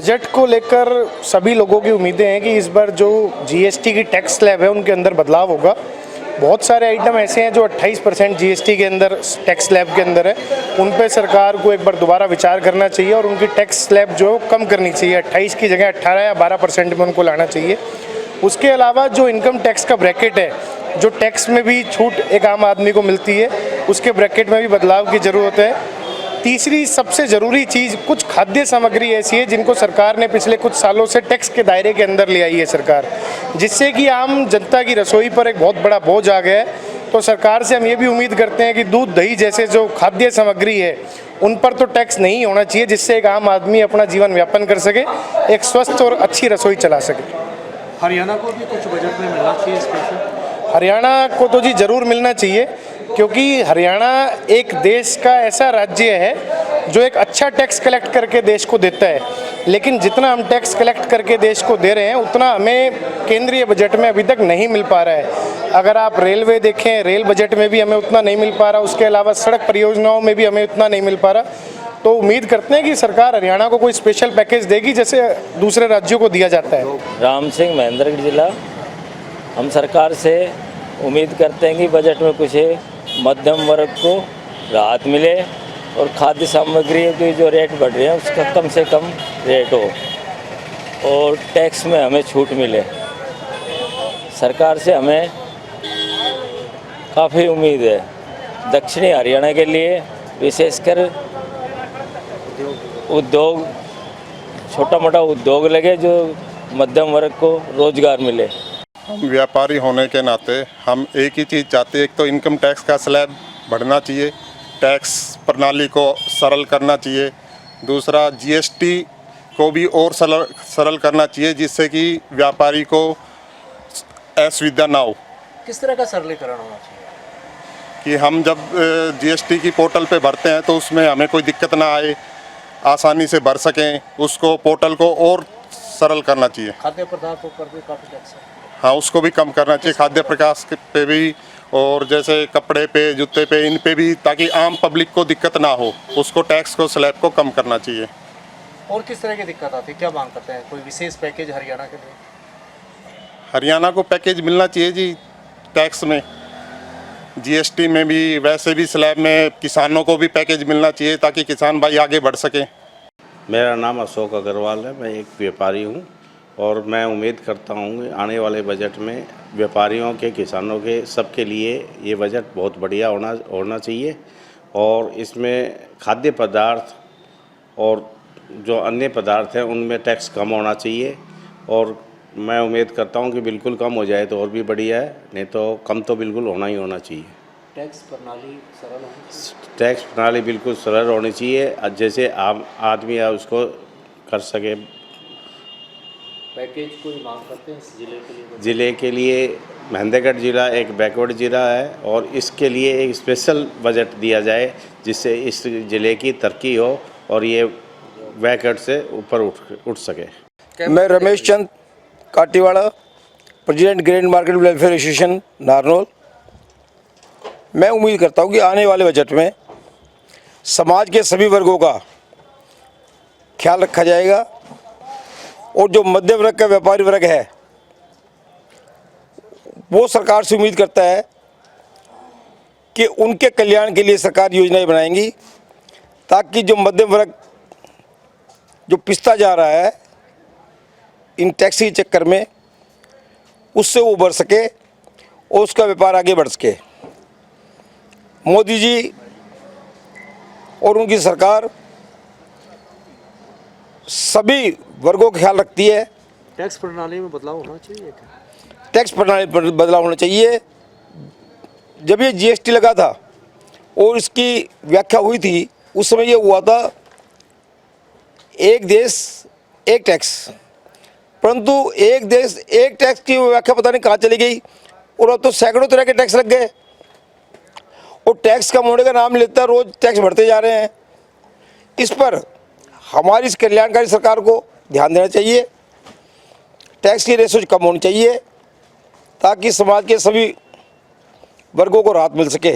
Budget को लेकर सभी लोगों की उम्मीदें हैं कि इस बार जो जीएसटी की टैक्स स्लैब है उनके अंदर बदलाव होगा। बहुत सारे आइटम ऐसे हैं जो 28% जीएसटी के अंदर टैक्स स्लैब के अंदर है, उन पे सरकार को एक बार दोबारा विचार करना चाहिए और उनकी टैक्स स्लैब जो कम करनी चाहिए, 28 की जगह 18 या 12% में उनको लाना चाहिए। उसके अलावा जो इनकम टैक्स का ब्रैकेट है, जो टैक्स में भी छूट एक आम आदमी को मिलती है, उसके ब्रैकेट में भी बदलाव की ज़रूरत है। तीसरी सबसे ज़रूरी चीज़, कुछ खाद्य सामग्री ऐसी है जिनको सरकार ने पिछले कुछ सालों से टैक्स के दायरे के अंदर ले आई है सरकार, जिससे कि आम जनता की रसोई पर एक बहुत बड़ा बोझ आ गया है। तो सरकार से हम ये भी उम्मीद करते हैं कि दूध दही जैसे जो खाद्य सामग्री है उन पर तो टैक्स नहीं होना चाहिए, जिससे एक आम आदमी अपना जीवन यापन कर सके, एक स्वस्थ और अच्छी रसोई चला सके। हरियाणा को भी कुछ बजट में मिलना चाहिए स्पेशल। हरियाणा को तो जी ज़रूर मिलना चाहिए, क्योंकि हरियाणा एक देश का ऐसा राज्य है जो एक अच्छा टैक्स कलेक्ट करके देश को देता है। लेकिन जितना हम टैक्स कलेक्ट करके देश को दे रहे हैं उतना हमें केंद्रीय बजट में अभी तक नहीं मिल पा रहा है। अगर आप रेलवे देखें, रेल बजट में भी हमें उतना नहीं मिल पा रहा, उसके अलावा सड़क परियोजनाओं में भी हमें उतना नहीं मिल पा रहा। तो उम्मीद करते हैं कि सरकार हरियाणा को कोई स्पेशल पैकेज देगी जैसे दूसरे राज्यों को दिया जाता है। राम सिंह, महेंद्रगढ़ जिला। हम सरकार से उम्मीद करते हैं कि बजट में कुछ मध्यम वर्ग को राहत मिले और खाद्य सामग्री के जो रेट बढ़ रहे हैं उसका कम से कम रेट हो और टैक्स में हमें छूट मिले। सरकार से हमें काफ़ी उम्मीद है। दक्षिणी हरियाणा के लिए विशेषकर उद्योग, छोटा मोटा उद्योग लगे जो मध्यम वर्ग को रोजगार मिले। हम व्यापारी होने के नाते हम एक ही चीज़ चाहते हैं, एक तो इनकम टैक्स का स्लैब बढ़ना चाहिए, टैक्स प्रणाली को सरल करना चाहिए। दूसरा, जीएसटी को भी और सरल करना चाहिए, जिससे कि व्यापारी को असुविधा ना हो। किस तरह का सरलीकरण होना चाहिए कि हम जब जीएसटी की पोर्टल पे भरते हैं तो उसमें हमें कोई दिक्कत ना आए, आसानी से भर सकें, उसको पोर्टल को और सरल करना चाहिए। खाद्य पदार्थों पर भी काफ़ी टैक्स है। हाँ, उसको भी कम करना चाहिए, खाद्य प्रकाश पे भी, और जैसे कपड़े पे, जूते पे, इन पे भी, ताकि आम पब्लिक को दिक्कत ना हो, उसको टैक्स को स्लैब को कम करना चाहिए। और किस तरह की दिक्कत आती है, क्या मांग करते हैं? कोई विशेष पैकेज हरियाणा के लिए? हरियाणा को पैकेज मिलना चाहिए जी टैक्स में, जीएसटी में भी, वैसे भी स्लैब में किसानों को भी पैकेज मिलना चाहिए ताकि किसान भाई आगे बढ़ सकें। मेरा नाम अशोक अग्रवाल है, मैं एक व्यापारी हूँ और मैं उम्मीद करता हूँ कि आने वाले बजट में व्यापारियों के, किसानों के, सबके लिए ये बजट बहुत बढ़िया होना चाहिए और इसमें खाद्य पदार्थ और जो अन्य पदार्थ हैं उनमें टैक्स कम होना चाहिए और मैं उम्मीद करता हूँ कि बिल्कुल कम हो जाए तो और भी बढ़िया है, नहीं तो कम तो बिल्कुल होना ही होना चाहिए। टैक्स प्रणाली सरल होनी चाहिए। टैक्स प्रणाली बिल्कुल सरल होनी चाहिए, जैसे आम आदमी उसको कर सके। पैकेज कोई मांग करते हैं इस जिले के लिए? ज़िले के लिए महेंद्रगढ़ ज़िला एक बैकवर्ड ज़िला है और इसके लिए एक स्पेशल बजट दिया जाए जिससे इस ज़िले की तरक्की हो और ये बैकवर्ड से ऊपर उठ सके। मैं Ramesh Chand Katiwada, president grain market welfare association Narnaul. मैं उम्मीद करता हूँ कि आने वाले बजट में समाज के सभी वर्गों का ख्याल रखा जाएगा और जो मध्य वर्ग का व्यापारी वर्ग है वो सरकार से उम्मीद करता है कि उनके कल्याण के लिए सरकार योजनाएं बनाएंगी ताकि जो मध्यम वर्ग जो पिसता जा रहा है इन टैक्स के चक्कर में, उससे वो उभर सके और उसका व्यापार आगे बढ़ सके। मोदी जी और उनकी सरकार सभी वर्गों का ख्याल रखती है। टैक्स प्रणाली में बदलाव होना चाहिए क्या? टैक्स प्रणाली पर बदलाव होना चाहिए। जब ये जीएसटी लगा था और इसकी व्याख्या हुई थी, उस समय ये हुआ था एक देश एक टैक्स, परंतु एक देश एक टैक्स की व्याख्या पता नहीं कहाँ चली गई और अब तो सैकड़ों तरह के टैक्स लग गए और टैक्स कम होने का नाम लेता रोज टैक्स बढ़ते जा रहे हैं। इस पर हमारी इस कल्याणकारी सरकार को ध्यान देना चाहिए। टैक्स की रेशो कम होनी चाहिए ताकि समाज के सभी वर्गों को राहत मिल सके।